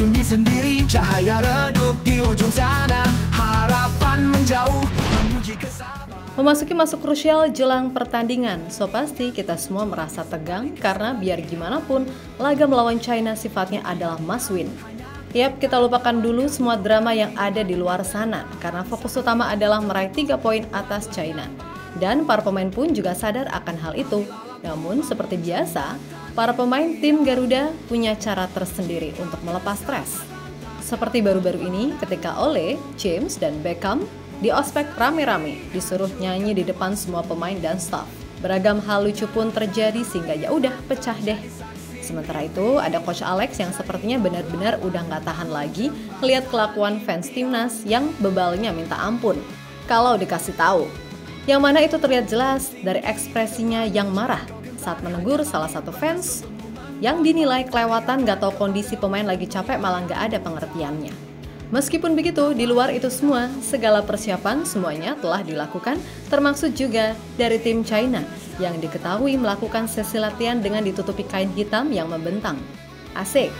sunyi sendiri, cahaya redup di ujung sana, harapan menjauh menuju kesabaran. Memasuki masa krusial jelang pertandingan, so pasti kita semua merasa tegang karena biar gimana pun laga melawan China sifatnya adalah must win. Yap, kita lupakan dulu semua drama yang ada di luar sana karena fokus utama adalah meraih 3 poin atas China. Dan para pemain pun juga sadar akan hal itu. Namun seperti biasa, para pemain tim Garuda punya cara tersendiri untuk melepas stres. Seperti baru-baru ini ketika Ole, James, dan Beckham di ospek rame-rame disuruh nyanyi di depan semua pemain dan staff. Beragam hal lucu pun terjadi sehingga ya udah pecah deh. Sementara itu ada Coach Alex yang sepertinya benar-benar udah nggak tahan lagi melihat kelakuan fans timnas yang bebalnya minta ampun kalau dikasih tahu. Yang mana itu terlihat jelas dari ekspresinya yang marah saat menegur salah satu fans yang dinilai kelewatan gak tahu kondisi pemain lagi capek malah gak ada pengertiannya. Meskipun begitu, di luar itu semua, segala persiapan semuanya telah dilakukan, termasuk juga dari tim China yang diketahui melakukan sesi latihan dengan ditutupi kain hitam yang membentang. Asik!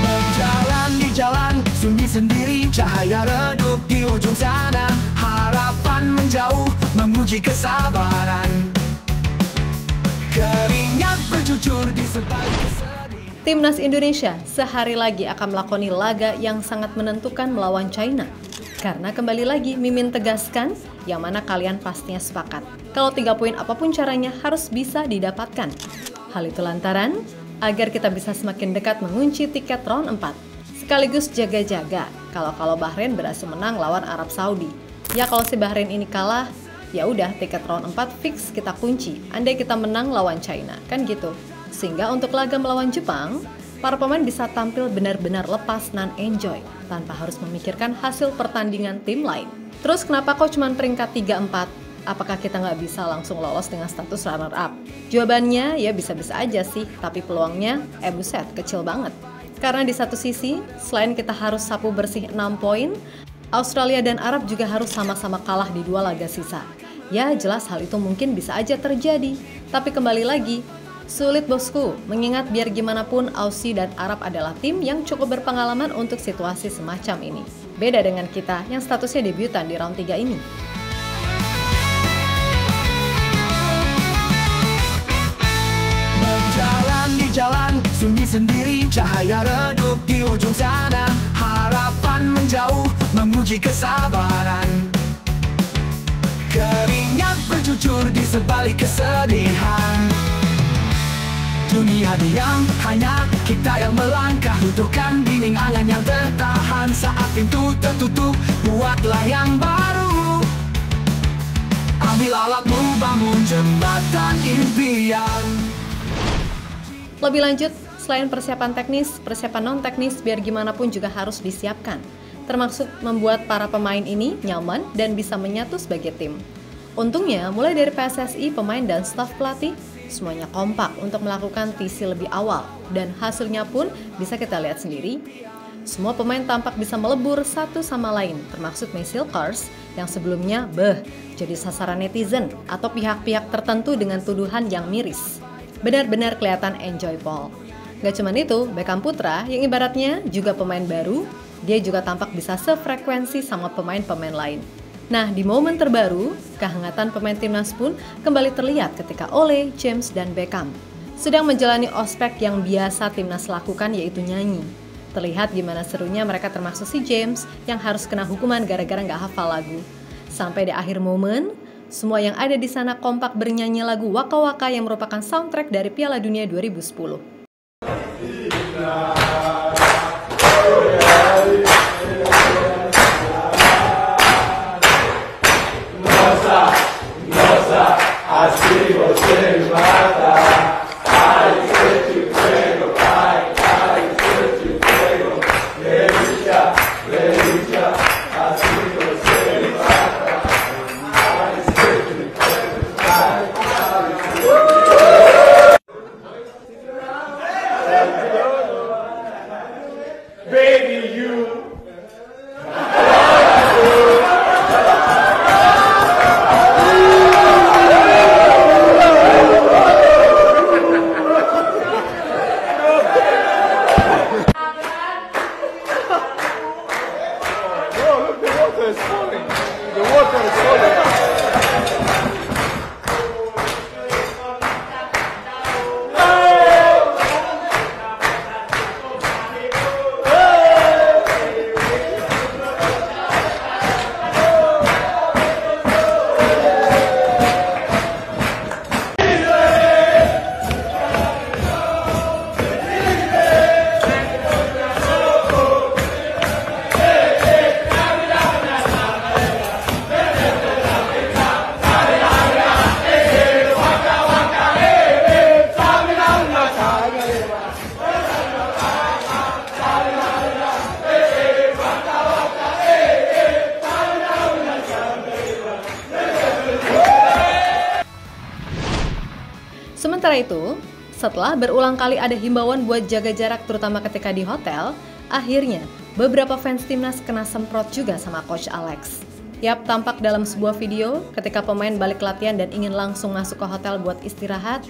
Berjalan di jalan, sunyi sendiri, cahaya redup di ujung sana, harapan menjauh memuji kesabaran. Keringat bercucur di sebalik kesedihan. Timnas Indonesia sehari lagi akan melakoni laga yang sangat menentukan melawan China. Karena kembali lagi Mimin tegaskan yang mana kalian pastinya sepakat. Kalau 3 poin apapun caranya harus bisa didapatkan. Hal itu lantaran agar kita bisa semakin dekat mengunci tiket round 4. Sekaligus jaga-jaga kalau Bahrain berhasil menang lawan Arab Saudi. Ya kalau si Bahrain ini kalah, ya udah tiket round 4 fix kita kunci. Andai kita menang lawan China, kan gitu. Sehingga untuk laga melawan Jepang, para pemain bisa tampil benar-benar lepas dan enjoy tanpa harus memikirkan hasil pertandingan tim lain. Terus kenapa kok cuma peringkat 3-4? Apakah kita nggak bisa langsung lolos dengan status runner up? Jawabannya ya bisa-bisa aja sih, tapi peluangnya buset, kecil banget. Karena di satu sisi, selain kita harus sapu bersih 6 poin, Australia dan Arab juga harus sama-sama kalah di 2 laga sisa. Ya jelas hal itu mungkin bisa aja terjadi, tapi kembali lagi, sulit bosku, mengingat biar gimana pun Aussie dan Arab adalah tim yang cukup berpengalaman untuk situasi semacam ini. Beda dengan kita yang statusnya debutan di round 3 ini. Berjalan di jalan, sunyi sendiri, cahaya redup di ujung sana, harapan menjauh memuji kesabaran. Keringat bercucur di sebalik kesedihan. Dunia diam, hanya kita yang melangkah, butuhkan dinding angan yang tertahan. Saat pintu tertutup, buatlah yang baru. Ambil alatmu, bangun jembatan impian. Lebih lanjut, selain persiapan teknis, persiapan non-teknis biar gimana pun juga harus disiapkan. Termasuk membuat para pemain ini nyaman dan bisa menyatu sebagai tim. Untungnya, mulai dari PSSI, pemain dan staf pelatih, semuanya kompak untuk melakukan TC lebih awal. Dan hasilnya pun bisa kita lihat sendiri. Semua pemain tampak bisa melebur satu sama lain, termasuk Michelle Kars yang sebelumnya jadi sasaran netizen atau pihak-pihak tertentu dengan tuduhan yang miris. Benar-benar kelihatan enjoy ball. Gak cuman itu, Beckham Putra yang ibaratnya juga pemain baru, dia juga tampak bisa sefrekuensi sama pemain-pemain lain. Nah, di momen terbaru, kehangatan pemain timnas pun kembali terlihat ketika Ole, James, dan Beckham sedang menjalani ospek yang biasa timnas lakukan, yaitu nyanyi. Terlihat gimana serunya mereka, termasuk si James yang harus kena hukuman gara-gara nggak hafal lagu. Sampai di akhir momen, semua yang ada di sana kompak bernyanyi lagu Waka Waka yang merupakan soundtrack dari Piala Dunia 2010. Sementara itu, setelah berulang kali ada himbauan buat jaga jarak terutama ketika di hotel, akhirnya beberapa fans timnas kena semprot juga sama Coach Alex. Yap, tampak dalam sebuah video ketika pemain balik latihan dan ingin langsung masuk ke hotel buat istirahat,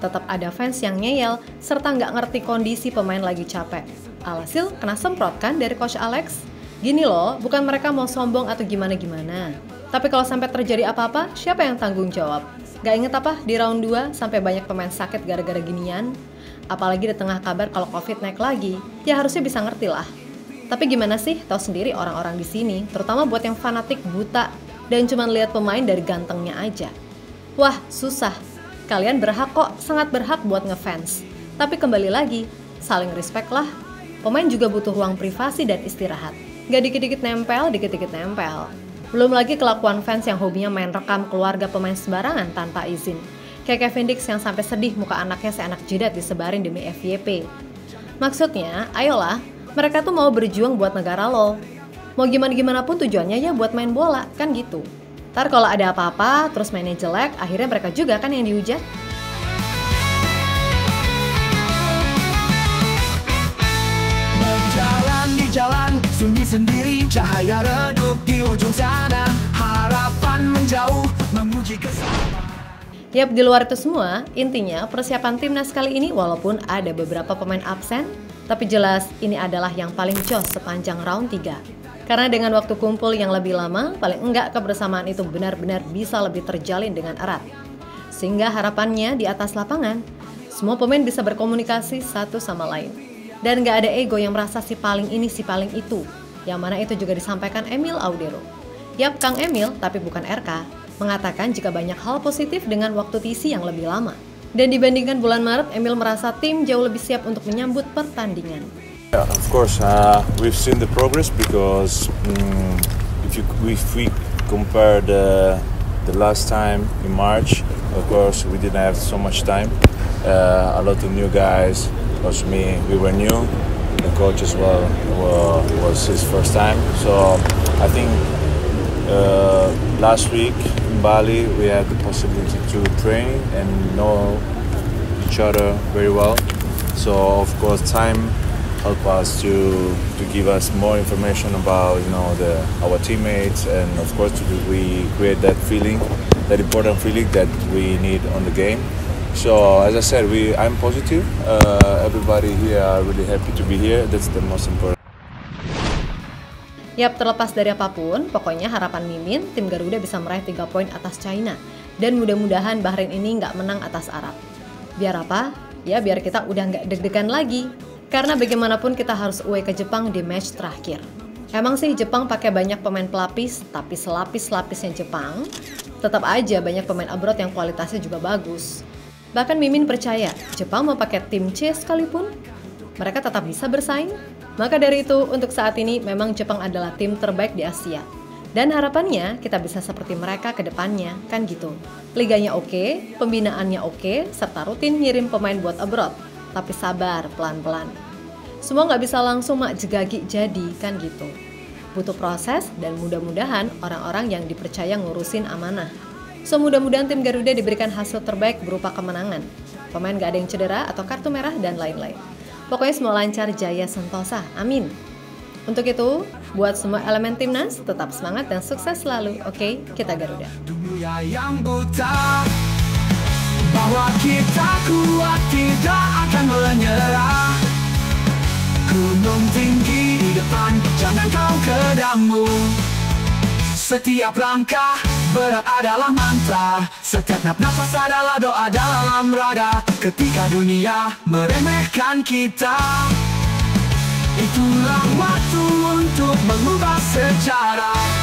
tetap ada fans yang ngeyel serta nggak ngerti kondisi pemain lagi capek. Alhasil kena semprot kan dari Coach Alex? Gini loh, bukan mereka mau sombong atau gimana-gimana. Tapi kalau sampai terjadi apa-apa, siapa yang tanggung jawab? Gak inget apa di round 2 sampai banyak pemain sakit gara-gara ginian? Apalagi di tengah kabar kalau COVID naik lagi, ya harusnya bisa ngerti lah. Tapi gimana sih, tahu sendiri orang-orang di sini, terutama buat yang fanatik buta dan cuma lihat pemain dari gantengnya aja. Wah, susah. Kalian berhak kok, sangat berhak buat ngefans. Tapi kembali lagi, saling respect lah. Pemain juga butuh ruang privasi dan istirahat. Gak dikit-dikit nempel, dikit-dikit nempel. Belum lagi kelakuan fans yang hobinya main rekam keluarga pemain sembarangan tanpa izin. Kayak Kevin Dix yang sampai sedih muka anaknya seenak jidat disebarin demi FYP. Maksudnya, ayolah, mereka tuh mau berjuang buat negara lo. Mau gimana-gimana pun tujuannya ya buat main bola, kan gitu. Ntar kalau ada apa-apa, terus mainnya jelek, akhirnya mereka juga kan yang dihujat. Berjalan di jalan, sunyi sendiri, cahaya redup di ujung sana, harapan menjauh, memuji kesabaran. Yap, di luar itu semua, intinya persiapan timnas kali ini walaupun ada beberapa pemain absen, tapi jelas ini adalah yang paling jos sepanjang round 3. Karena dengan waktu kumpul yang lebih lama, paling enggak kebersamaan itu benar-benar bisa lebih terjalin dengan erat. Sehingga harapannya di atas lapangan, semua pemain bisa berkomunikasi satu sama lain. Dan gak ada ego yang merasa si paling ini, si paling itu. Yang mana itu juga disampaikan Emil Audero. Yap, Kang Emil, tapi bukan RK, mengatakan jika banyak hal positif dengan waktu TC yang lebih lama. Dan dibandingkan bulan Maret, Emil merasa tim jauh lebih siap untuk menyambut pertandingan. Yeah, of course, we've seen the progress because if we compare the last time in March, of course we didn't have so much time. A lot of new guys. Because we were new, the coach as well was his first time. So I think last week in Bali we had the possibility to train and know each other very well. So of course time helped us to give us more information about our teammates, and of course we create that feeling, that important feeling that we need on the game. So as I said, I'm positive. Everybody here are really happy to be here. That's the most important. Yap, terlepas dari apapun, pokoknya harapan Mimin, tim Garuda bisa meraih 3 poin atas China. Dan mudah-mudahan Bahrain ini nggak menang atas Arab. Biar apa? Ya biar kita udah nggak deg-degan lagi. Karena bagaimanapun kita harus away ke Jepang di match terakhir. Emang sih Jepang pakai banyak pemain pelapis, tapi selapis-lapisnya Jepang, tetap aja banyak pemain abroad yang kualitasnya juga bagus. Bahkan Mimin percaya, Jepang mau pakai tim C sekalipun, mereka tetap bisa bersaing. Maka dari itu, untuk saat ini memang Jepang adalah tim terbaik di Asia. Dan harapannya kita bisa seperti mereka ke depannya, kan gitu. Liganya oke, pembinaannya oke, serta rutin ngirim pemain buat abroad. Tapi sabar, pelan-pelan. Semua nggak bisa langsung mak jegagi jadi, kan gitu. Butuh proses dan mudah-mudahan orang-orang yang dipercaya ngurusin amanah. So mudah-mudahan tim Garuda diberikan hasil terbaik berupa kemenangan. Pemain gak ada yang cedera atau kartu merah dan lain-lain. Pokoknya semua lancar, jaya, sentosa. Amin. Untuk itu, buat semua elemen timnas, tetap semangat dan sukses selalu. Oke, kita Garuda. Dunia yang buta, bahwa kita kuat tidak akan menyerah. Gunung tinggi di depan, jangan kau kedammu. Setiap langkah berat adalah mantra, setiap nafas adalah doa dalam raga. Ketika dunia meremehkan kita, itulah waktu untuk mengubah sejarah.